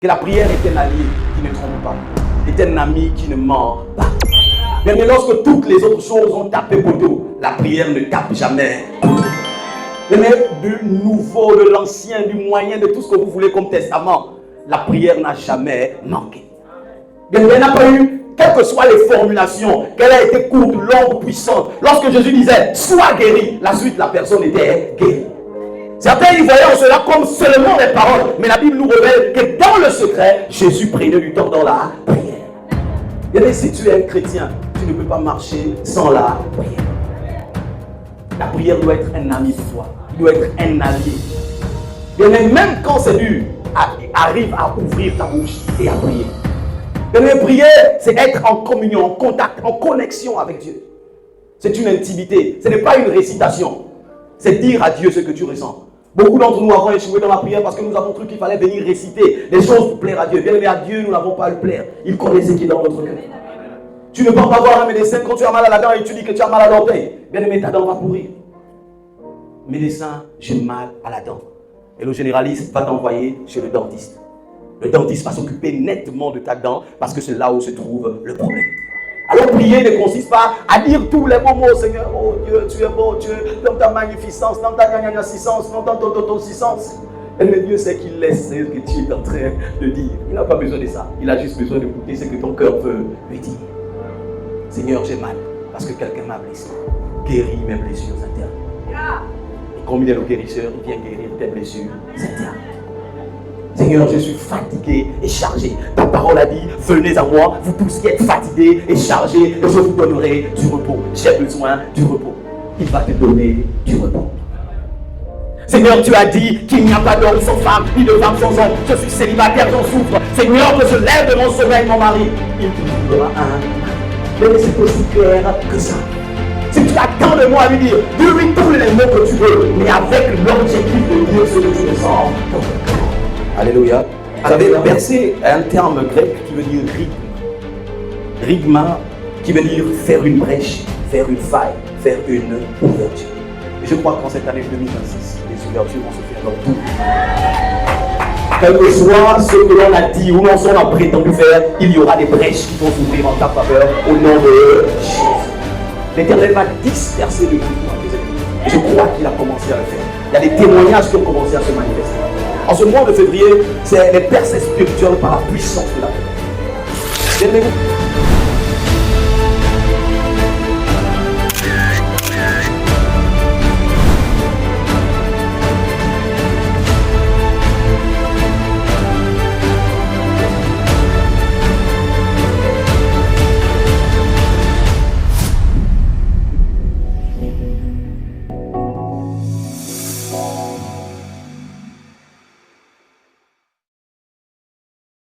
Que la prière est un allié qui ne trompe pas, est un ami qui ne ment pas. Mais lorsque toutes les autres choses ont tapé poteau, la prière ne tape jamais. Mais du nouveau, de l'ancien, du moyen, de tout ce que vous voulez comme testament, la prière n'a jamais manqué. Il n'y en a pas eu, quelles que soient les formulations, qu'elle a été courte, longue, puissante. Lorsque Jésus disait, sois guéri, la suite, la personne était guérie. Certains y voyaient en cela comme seulement les paroles, mais la Bible nous révèle que dans le secret, Jésus prenait du temps dans la prière. Et si tu es un chrétien, tu ne peux pas marcher sans la prière. La prière doit être un ami pour toi, doit être un allié. Et même quand c'est dur, arrive à ouvrir ta bouche et à prier. Et prier, c'est être en communion, en contact, en connexion avec Dieu. C'est une intimité, ce n'est pas une récitation. C'est dire à Dieu ce que tu ressens. Beaucoup d'entre nous avons échoué dans la prière parce que nous avons cru qu'il fallait venir réciter les choses pour plaire à Dieu. Bien aimé, à Dieu, nous n'avons pas à le plaire. Il connaît ce qui est dans notre cœur. Tu ne peux pas voir un médecin quand tu as mal à la dent et tu dis que tu as mal à l'orteil. Bien aimé, ta dent va pourrir. Médecin, j'ai mal à la dent. Et le généraliste va t'envoyer chez le dentiste. Le dentiste va s'occuper nettement de ta dent parce que c'est là où se trouve le problème. Alors prier ne consiste pas à dire tous les beaux mots, Seigneur, oh Dieu, tu es beau, Dieu, dans ta magnificence, dans ta assistance, dans ton assistance. Et le Dieu sait qu'il laisse ce que tu es en train de dire. Il n'a pas besoin de ça. Il a juste besoin d'écouter ce que ton cœur veut lui dire. Seigneur, j'ai mal parce que quelqu'un m'a blessé. Guéris mes blessures internes. Et comme il est le guérisseur, il vient guérir tes blessures internes. Seigneur, je suis fatigué et chargé. Ta parole a dit, venez à moi, vous tous qui êtes fatigués et chargés, et je vous donnerai du repos. J'ai besoin du repos. Il va te donner du repos. Seigneur, tu as dit qu'il n'y a pas d'homme sans femme, ni de femme sans homme. Je suis célibataire, j'en souffre. Seigneur, que je lève de mon sommeil mon mari. Il te donnera un. Mais c'est aussi clair que ça. Si tu attends de moi à lui dire, dis-lui tous les mots que tu veux, mais avec l'objectif de dire ce que tu ressens. Alléluia. Vous avez versé un terme grec qui veut dire rythme. Rygma, qui veut dire faire une brèche, faire une faille, faire une ouverture. Et je crois qu'en cette année 2026, les ouvertures vont se faire dans tout. Quel que soit ce que l'on a dit ou l'on a prétendu faire, il y aura des brèches qui vont s'ouvrir en ta faveur au nom de Jésus. L'Éternel va disperser le mouvement des ennemis. Et je crois qu'il a commencé à le faire. Il y a des témoignages qui ont commencé à se manifester. En ce mois de février, c'est les percées spirituelles par la puissance de la paix. Bien-aimés.